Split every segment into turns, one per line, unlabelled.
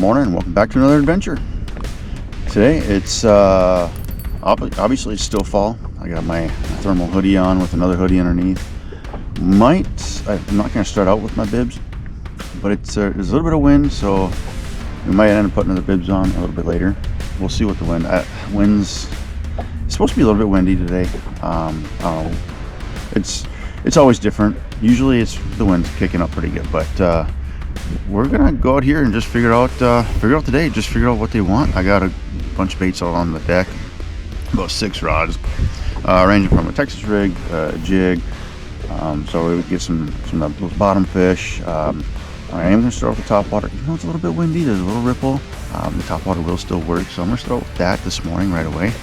morning and welcome back to another adventure. Today it's obviously it's still fall. I got my thermal hoodie on with another hoodie underneath. I'm not going to start out with my bibs, but there's a little bit of wind, so we might end up putting the bibs on a little bit later. We'll see what the wind's it's supposed to be a little bit windy today. I don't know. It's always different. Usually it's the wind's kicking up pretty good, but we're gonna go out here and just figure out today. Just figure out what they want. I got a bunch of baits out on the deck, about 6 rods, ranging from a Texas rig, jig. So we would get some of those bottom fish. I am gonna start with the top water. Even though it's a little bit windy, there's a little ripple. The top water will still work, so I'm gonna start with that this morning right away.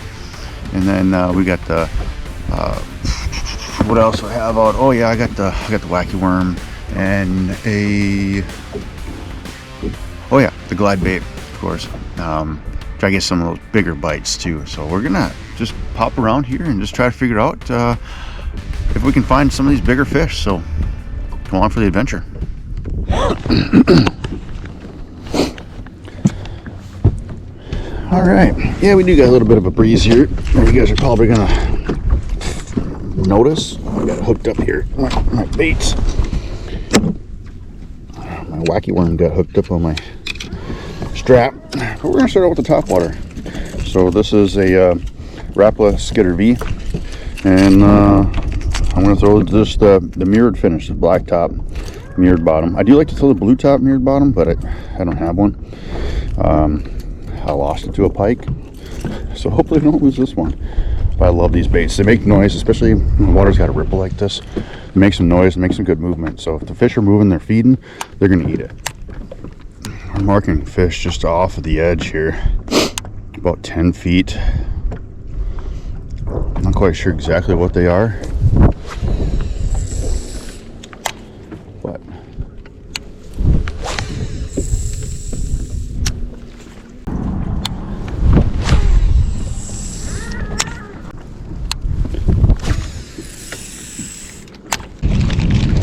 And then we got the what else do I have out? Oh yeah, I got the wacky worm and the glide bait, of course. Try to get some of those bigger bites too. So we're gonna just pop around here and just try to figure out if we can find some of these bigger fish. So come on for the adventure. All right, yeah, we do got a little bit of a breeze here. You guys are probably gonna notice I got hooked up here. My baits. My wacky worm got hooked up on my strap. But we're gonna start out with the top water. So this is a Rapala Skidder V, and I'm gonna throw just the mirrored finish, the black top, mirrored bottom. I do like to throw the blue top mirrored bottom, but I don't have one. I lost it to a pike, so hopefully I don't lose this one. But I love these baits. They make noise, especially when the water's got a ripple like this. It makes some noise, it makes some good movement. So if the fish are moving, they're feeding, they're gonna eat it. I'm marking fish just off of the edge here, about 10 feet. I'm not quite sure exactly what they are, but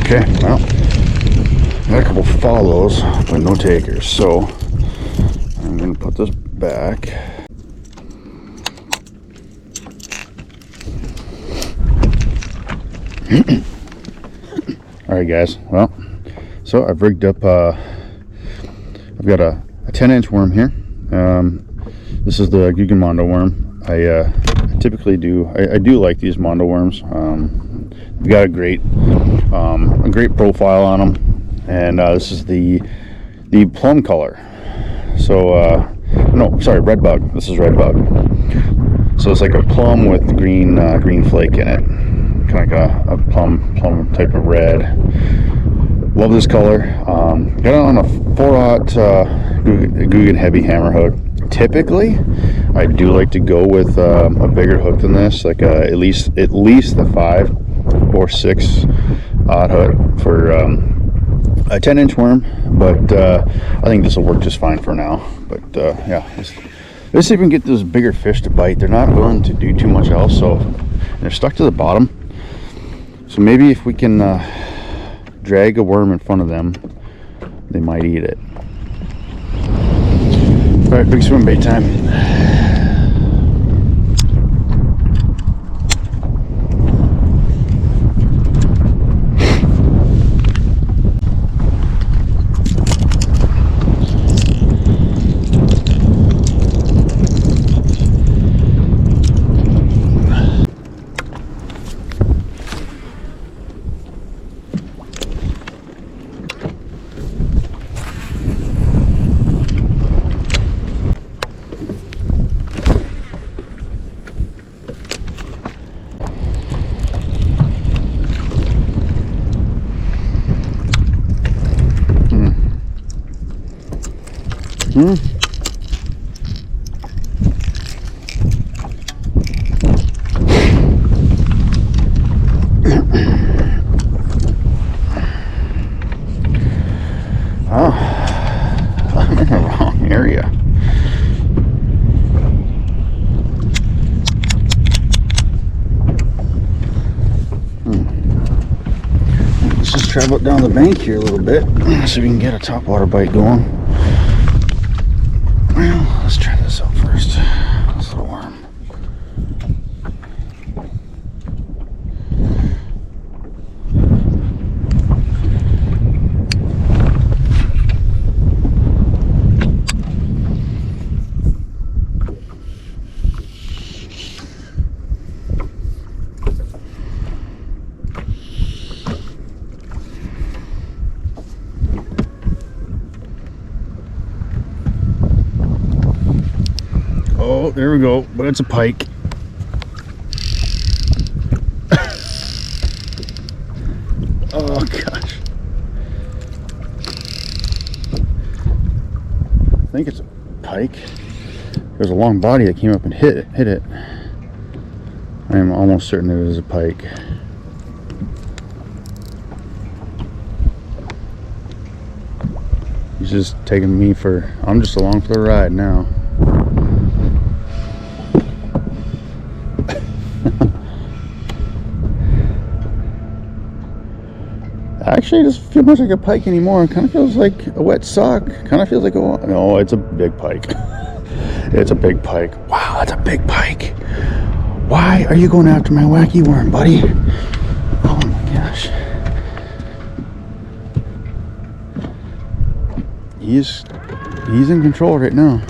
okay, well, got a couple follows, but no takers. So I'm gonna put this back. All right, guys. Well, so I've rigged up. I've got a 10-inch worm here. This is the Mondo worm. I typically do. I do like these Mondo worms. We've got a great profile on them, and this is the plum color. So no, sorry, red bug. This is red bug. So it's like a plum with green flake in it, kind of like a plum type of red. Love this color. Got it on a 4/0 Guggen heavy hammer hook. Typically, I do like to go with a bigger hook than this, like at least the 5 or 6/0 hook for a 10-inch worm. But I think this will work just fine for now. But yeah, let's see if we can get those bigger fish to bite. They're not willing to do too much else, so they're stuck to the bottom. So maybe if we can drag a worm in front of them, they might eat it. All right, big swim bait time. I'm in the wrong area. Let's just travel down the bank here a little bit, so we can get a topwater bite going. Oh, there we go. But it's a pike. Oh gosh. I think it's a pike. There's a long body that came up and hit it. I am almost certain it is a pike. He's just taking me for, I'm just along for the ride now. Actually, it doesn't feel much like a pike anymore. It kind of feels like a wet sock. Kind of feels like a, no, it's a big pike. It's a big pike. Wow, that's a big pike. Why are you going after my wacky worm, buddy? Oh my gosh. He's in control right now.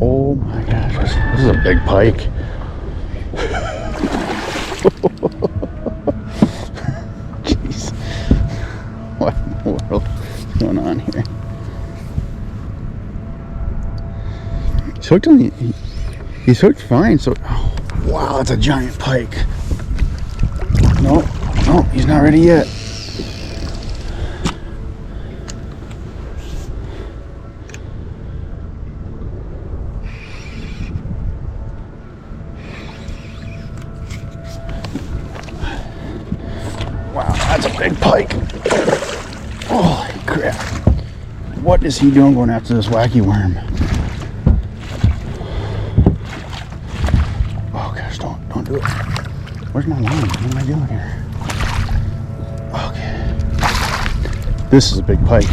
Oh my gosh, this is a big pike. Jeez. What in the world is going on here? He's hooked on the, he's hooked fine, so, oh, wow, that's a giant pike. No, he's not ready yet. Wow, that's a big pike. Holy crap. What is he doing going after this wacky worm? Oh gosh, don't do it. Where's my line? What am I doing here? Okay. This is a big pike.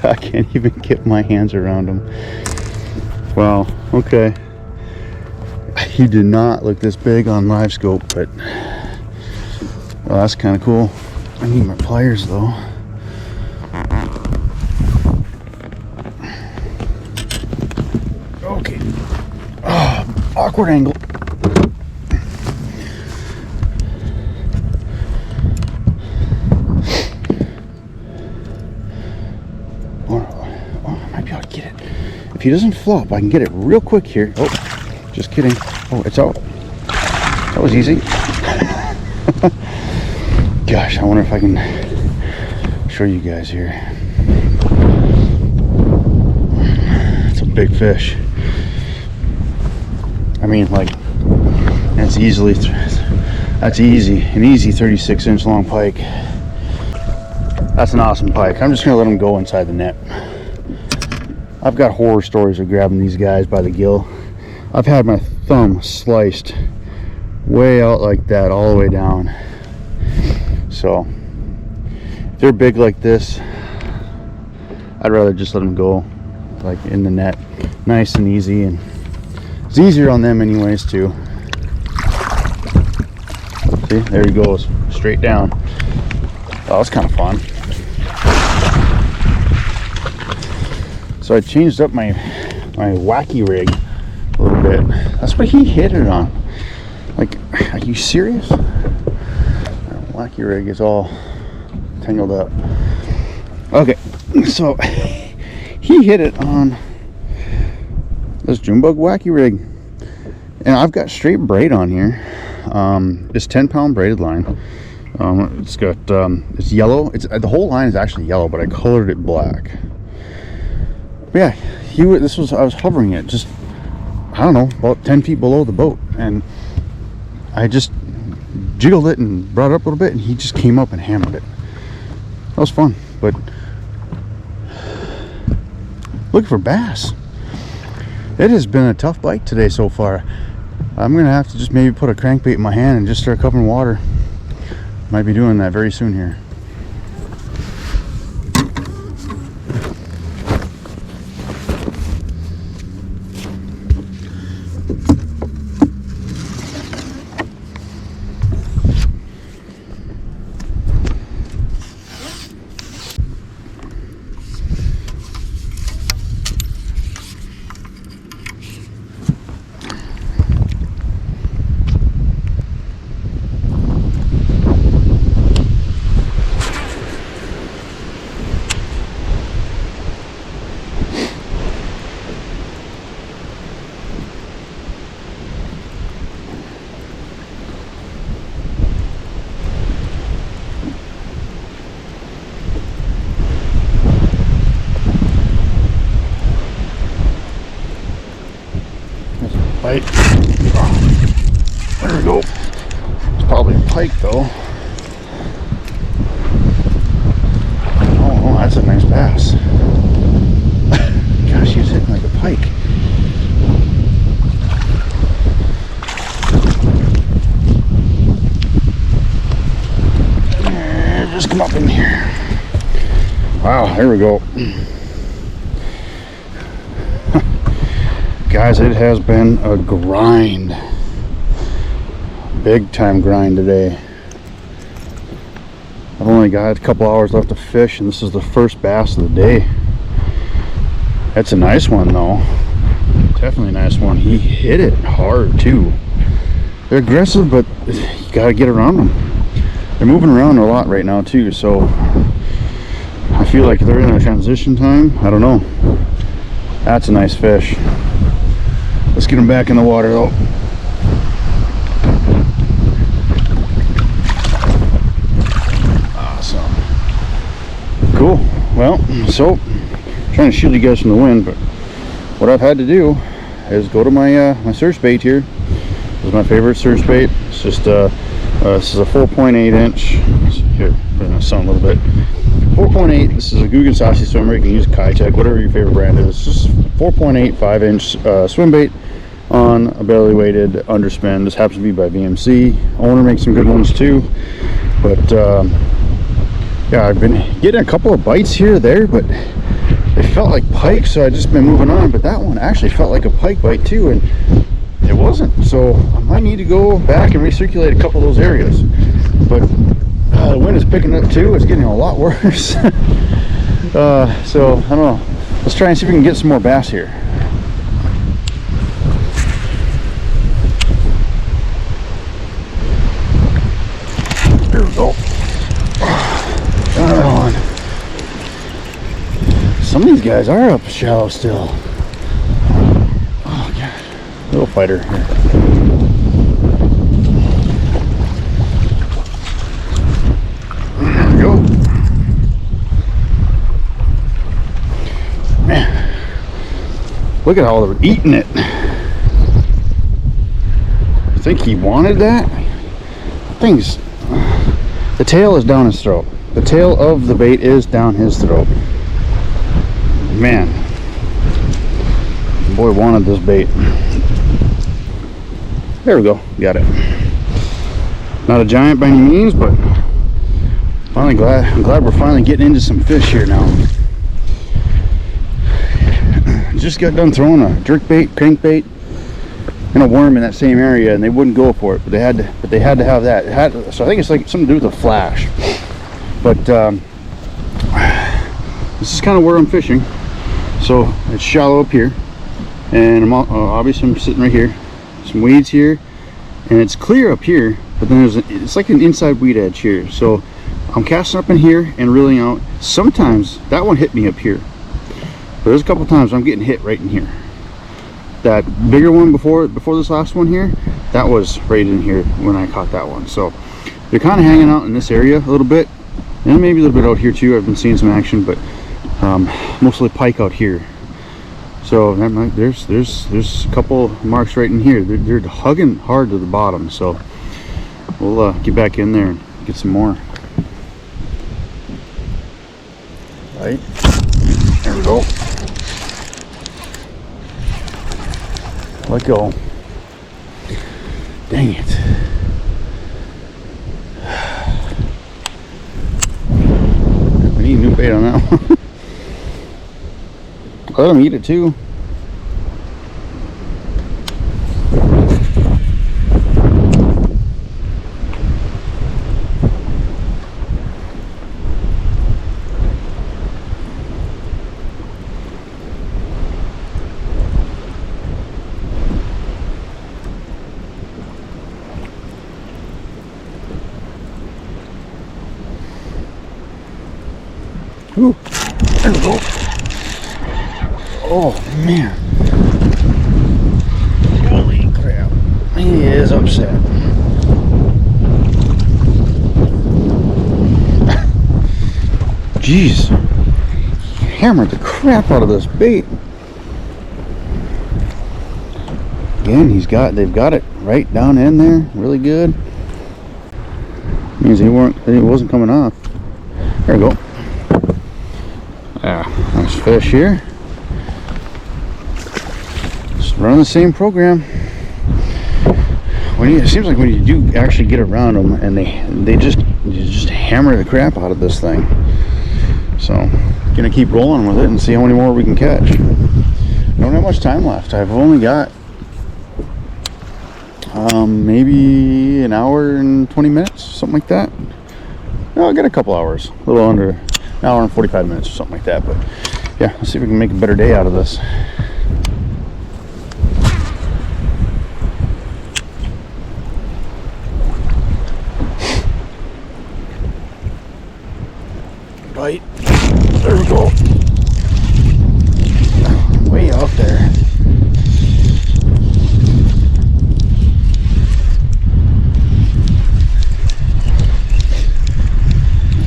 I can't even get my hands around him. Wow, okay. He did not look this big on Livescope, but well, that's kind of cool. I need my pliers though. Okay. Oh, awkward angle. If he doesn't flop, I can get it real quick here. Oh, just kidding. Oh, it's out. That was easy. Gosh, I wonder if I can show you guys here. It's a big fish. I mean, like, that's an easy 36-inch long pike. That's an awesome pike. I'm just gonna let him go inside the net. I've got horror stories of grabbing these guys by the gill. I've had my thumb sliced way out like that, all the way down. So, if they're big like this, I'd rather just let them go, like in the net, nice and easy, and it's easier on them anyways too. See, there he goes, straight down. Oh, that's kind of fun. So I changed up my wacky rig a little bit. That's what he hit it on. Like, are you serious? Wacky rig is all tangled up. Okay, so he hit it on this June bug wacky rig, and I've got straight braid on here. It's 10-pound braided line. It's got it's yellow. It's the whole line is actually yellow, but I colored it black. Yeah, I was hovering it just, I don't know, about 10 feet below the boat, and I just jiggled it and brought it up a little bit, and he just came up and hammered it. That was fun, but looking for bass. It has been a tough bite today so far. I'm gonna have to just maybe put a crankbait in my hand and just start covering water. Might be doing that very soon here. pike though. Oh, that's a nice bass. Gosh, he was hitting like a pike. Just come up in here. Wow, there we go. Guys, it has been a grind. Big time grind today. I've only got a couple hours left to fish, and this is the first bass of the day. That's a nice one though. Definitely a nice one. He hit it hard too. They're aggressive, but you gotta get around them. They're moving around a lot right now too, so I feel like they're in a transition time. I don't know. That's a nice fish. Let's get them back in the water though. Awesome. Cool. Well, so trying to shield you guys from the wind, but what I've had to do is go to my my surge bait here. This is my favorite surge bait. It's just this is a 4.8 inch. Here, put it in the sun a little bit. 4.8. This is a Guggen Sassy swimmer. You can use Kitech, whatever your favorite brand is. It's just 4.8 5-inch swim bait on a belly weighted underspin. This happens to be by VMC. Owner makes some good ones too, but yeah, I've been getting a couple of bites here or there, but they felt like pike, so I've just been moving on. But that one actually felt like a pike bite too, and it wasn't. So I might need to go back and recirculate a couple of those areas. But the wind is picking up too. It's getting a lot worse. So I don't know. Let's try and see if we can get some more bass here. There we go. Another one. Some of these guys are up shallow still. Oh god. Little fighter here. There we go. Man, look at how they're eating it. I think he wanted that. Thing's the tail is down his throat. The tail of the bait is down his throat. Man, boy wanted this bait. There we go, got it. Not a giant by any means, but I'm glad we're finally getting into some fish here now. Just got done throwing a jerk bait, crankbait, and a worm in that same area, and they wouldn't go for it, but they had to have that. So I think it's like something to do with the flash. But this is kind of where I'm fishing. So it's shallow up here, and I'm obviously I'm sitting right here. Some weeds here, and it's clear up here, but then it's like an inside weed edge here. So I'm casting up in here and reeling out. Sometimes that one hit me up here, but there's a couple times I'm getting hit right in here. That bigger one before this last one here, that was right in here when I caught that one. So they're kind of hanging out in this area a little bit, and maybe a little bit out here too. I've been seeing some action, but mostly pike out here. So that might, there's a couple marks right in here. They're hugging hard to the bottom. So we'll get back in there and get some more. Right, there we go. Let go. Dang it. We need new bait on that one. Let them eat it too. Ooh, there we go. Oh man. Holy crap. He is upset. Jeez. Hammered the crap out of this bait. Again, they've got it right down in there, really good. Means it wasn't coming off. There we go. Nice fish here. Just running the same program. It seems like when you do actually get around them, and you just hammer the crap out of this thing. So, gonna keep rolling with it and see how many more we can catch. I don't have much time left. I've only got maybe an hour and 20 minutes, something like that. No, I got a couple hours, a little under an hour and 45 minutes or something like that. But yeah, let's see if we can make a better day out of this. Bite. There we go. Way out there.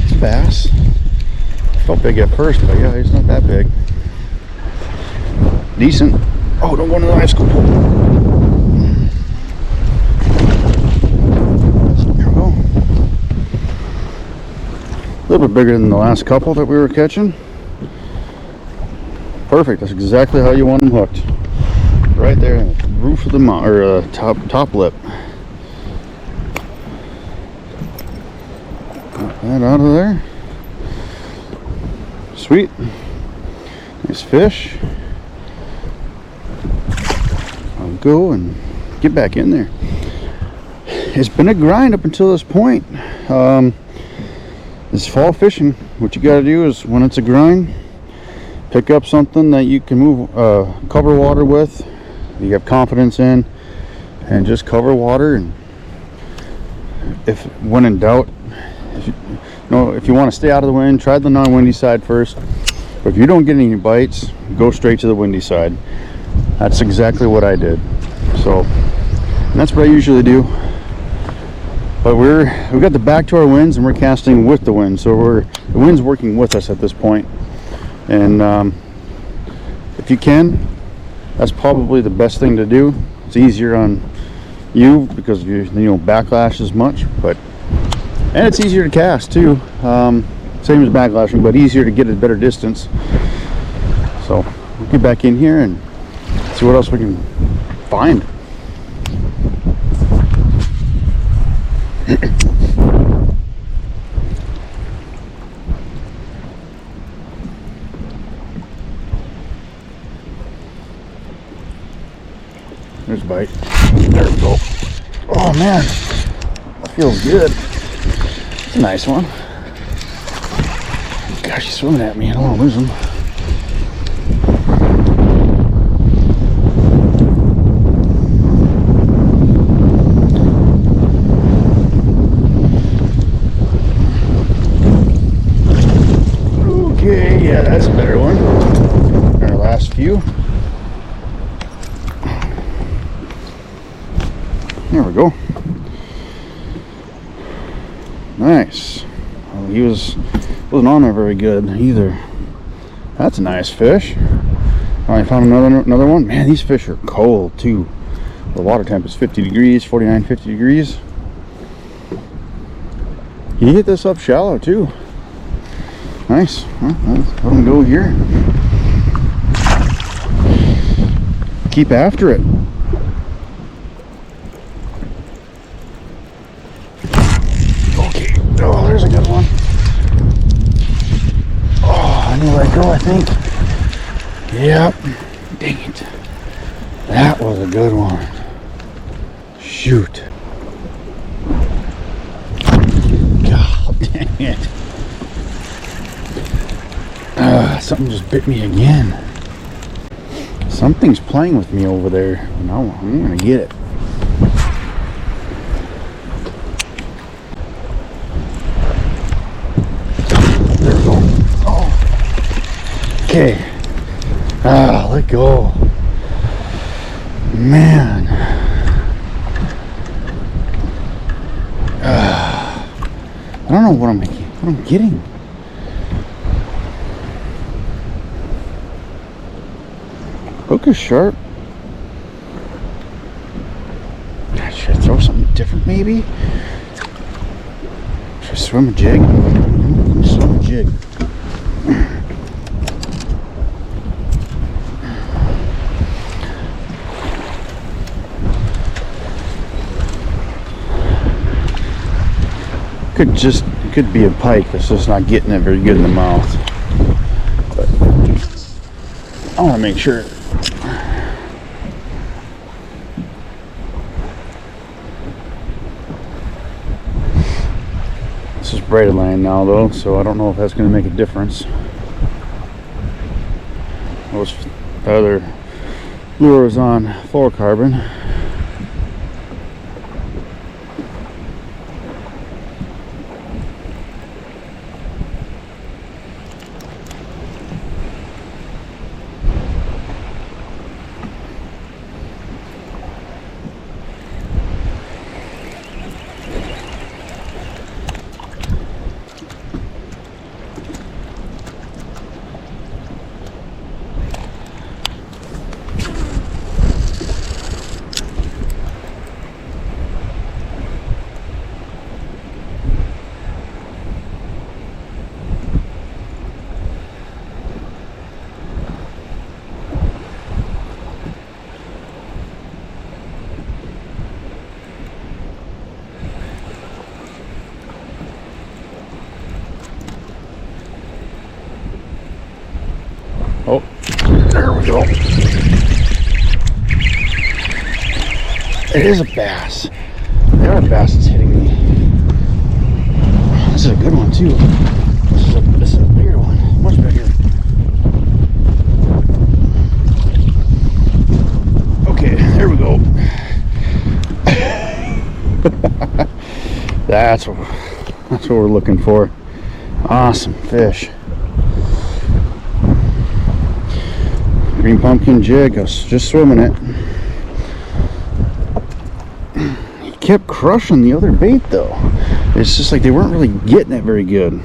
It's a bass. Felt big at first, but yeah, he's not that big. Decent. Oh, don't go into the Livescope hole. There we go. A little bit bigger than the last couple that we were catching. Perfect. That's exactly how you want them hooked. Right there in the roof of the mount, or top lip. Got that out of there. Sweet. Nice fish. I'll go and get back in there. It's been a grind up until this point. This fall fishing, what you got to do is, when it's a grind, pick up something that you can move, cover water with, you have confidence in, and just cover water. And when in doubt, if you want to stay out of the wind, try the non-windy side first. But if you don't get any bites, go straight to the windy side. That's exactly what I did. So, and that's what I usually do. But we've got the back to our winds, and we're casting with the wind, so the wind's working with us at this point. And if you can, that's probably the best thing to do. It's easier on you because you backlash as much, and it's easier to cast too. Same as backlashing, but easier to get a better distance. So we'll get back in here and see what else we can find. There's a bite. There we go. Oh man, that feels good. It's a nice one. Gosh, he's swimming at me. I don't want to lose him. Okay, yeah, that's a better one. Our last few. There we go. Nice. Well, he wasn't on there very good either. That's a nice fish. I found another one. Man, these fish are cold too. The water temp is 50 degrees, 49, 50 degrees. You hit this up shallow too. Nice. Well, let's let him go here. Keep after it. Oh, there's a good one. Oh, I need to let go, I think. Yep. Dang it. That was a good one. Shoot. God dang it. Something just bit me again. Something's playing with me over there. No, I'm gonna get it. Okay. Let go. Man. I don't know what I'm getting. Hook is sharp. I should throw something different maybe. swim a jig. Swim a jig. Could be a pike that's just not getting it very good in the mouth. But I want to make sure. This is braided line now though, so I don't know if that's going to make a difference. The other lure is on fluorocarbon. Oh, there we go. It is a bass. There are basses hitting me. This is a good one too. This is a bigger one, much bigger. Okay, there we go. That's what we're looking for. Awesome fish. Green pumpkin jig. I was just swimming it. He kept crushing the other bait though. It's just like they weren't really getting it very good.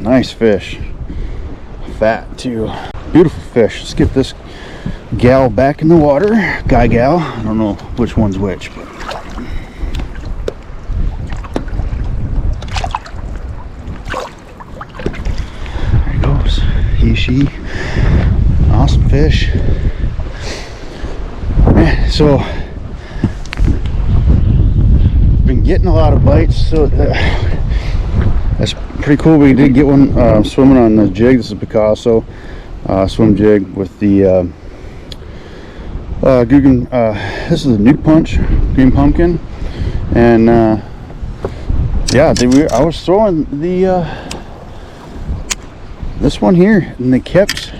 Nice fish. Fat too. Beautiful fish. Let's get this gal back in the water. Guy gal. I don't know which one's which, but there he goes. He, she. Awesome fish. So been getting a lot of bites, so that's pretty cool. We did get one swimming on the jig. This is a Picasso swim jig with the Guggen, this is a Nuke Punch Green Pumpkin, and yeah, I was throwing the this one here, and they kept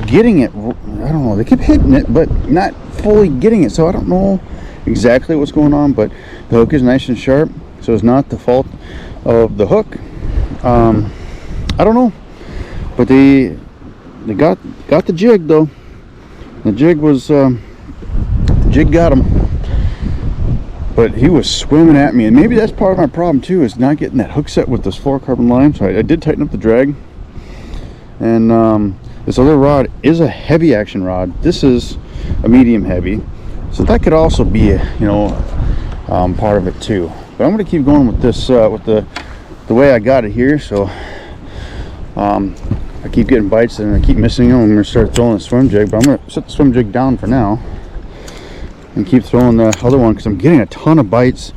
getting it. I don't know, they kept hitting it but not fully getting it, so I don't know exactly what's going on, but the hook is nice and sharp, so it's not the fault of the hook. I don't know, but they got the jig though. The jig was jig got him, but he was swimming at me, and maybe that's part of my problem too, is not getting that hook set with this fluorocarbon line. So I did tighten up the drag, and this other rod is a heavy action rod. This is a medium heavy, so that could also be part of it too. But I'm going to keep going with this with the way I got it here. So I keep getting bites and I keep missing them. I'm going to start throwing the swim jig, but I'm going to set the swim jig down for now and keep throwing the other one, because I'm getting a ton of bites.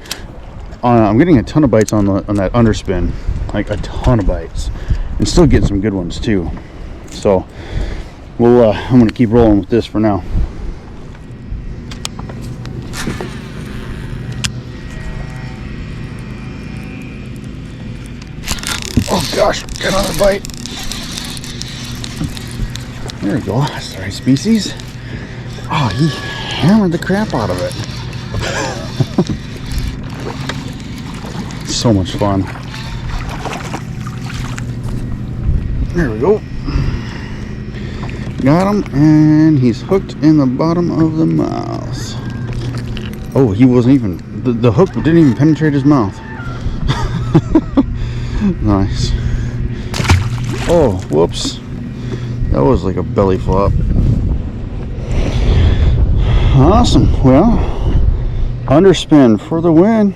I'm getting a ton of bites on that underspin, like a ton of bites, and still getting some good ones too. So we'll I'm going to keep rolling with this for now. Oh gosh, got another bite. There we go, that's the right species. Oh, he hammered the crap out of it. So much fun. There we go. Got him, and he's hooked in the bottom of the mouth. Oh, he wasn't even, the hook didn't even penetrate his mouth. Nice. Oh, whoops. That was like a belly flop. Awesome. Well, Underspin for the win.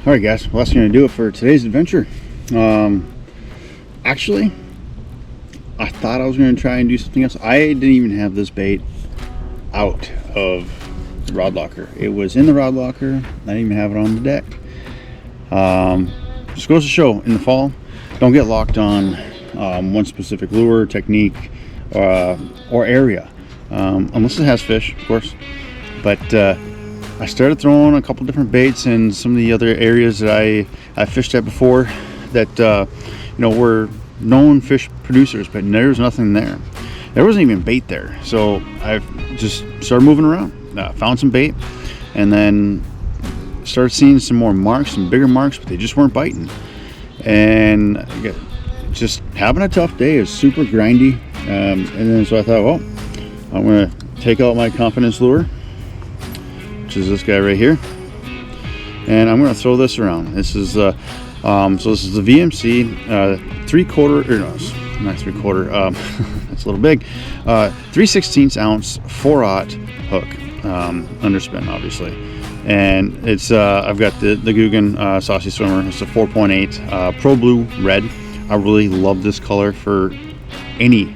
All right, guys, well, that's going to do it for today's adventure. Actually, I thought I was going to try and do something else. I didn't even have this bait out of the rod locker. It was in the rod locker. I didn't even have it on the deck. Just goes to show, in the fall, don't get locked on one specific lure, technique, or area, unless it has fish, of course. But I started throwing a couple different baits in some of the other areas that I fished at before that you know, were known fish producers, but there was nothing there. There wasn't even bait there. So I just started moving around, found some bait, and then started seeing some more marks, some bigger marks, but they just weren't biting. And just having a tough day. It was super grindy, and then so I thought, well, I'm gonna take out my confidence lure, which is this guy right here, and I'm gonna throw this around. This is so this is the VMC 3/4, or no, it's not 3/4, that's a little big, 3/16 ounce 4/0 hook, underspin, obviously. And it's I've got the Guggen Saucy Swimmer. It's a 4.8 Pro Blue Red. I really love this color for any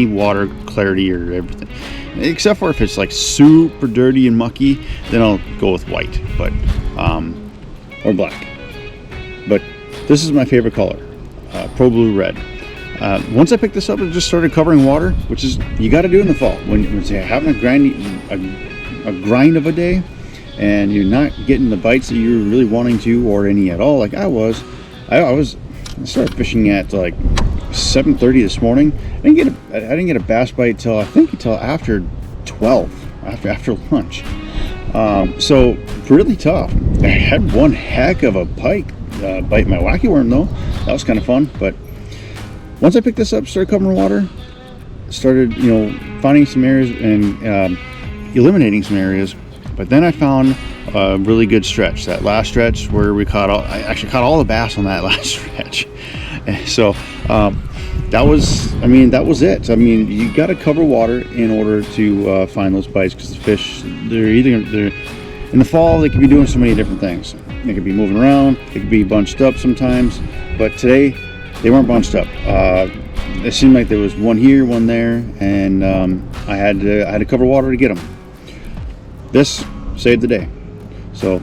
water clarity or everything, except for if it's like super dirty and mucky, then I'll go with white, but or black. But this is my favorite color, Pro Blue Red. Once I picked this up, it just started covering water, which is you got to do in the fall when you're having a grind of a day, and you're not getting the bites that you're really wanting to, or any at all, like I started fishing at like 7:30 this morning. I didn't get a bass bite till after 12, after lunch. So really tough. I had one heck of a pike bite my wacky worm though. That was kind of fun. But once I picked this up, started covering water, started, you know, finding some areas and eliminating some areas. But then I found a really good stretch. That last stretch where I actually caught all the bass on that last stretch. And so that was it. I mean, you got to cover water in order to find those bites, because the fish, they're in the fall, they could be doing so many different things. They could be moving around, they could be bunched up sometimes, but today they weren't bunched up. It seemed like there was one here, one there, and I had to cover water to get them. This saved the day. So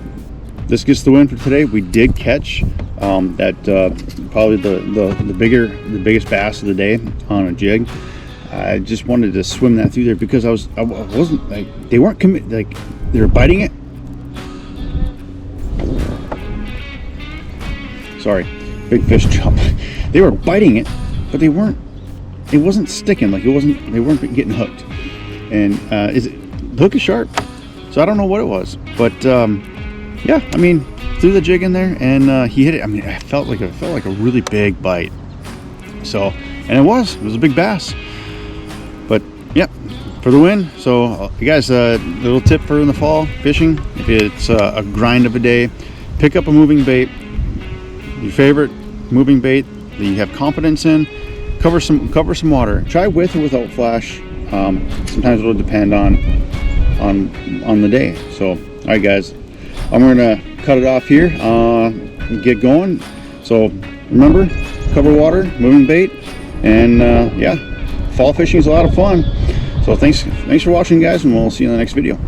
this gets the win for today. We did catch that probably the biggest bass of the day on a jig. I just wanted to swim that through there because I wasn't like, they weren't committed, like they were biting it. Sorry, big fish jump. They were biting it, but it wasn't sticking, like they weren't getting hooked. And the hook is sharp, so I don't know what it was, but yeah, I mean, threw the jig in there and he hit it. I mean, it felt like a really big bite. So, and it was a big bass. But yep, for the win. So you guys, a little tip for in the fall fishing: if it's a grind of a day, pick up a moving bait, your favorite moving bait that you have confidence in. Cover some water. Try with or without flash. Sometimes it'll depend on the day. So, all right, guys, I'm gonna cut it off here. Get going. So remember, cover water, moving bait, and yeah, fall fishing is a lot of fun. So thanks for watching, guys, and we'll see you in the next video.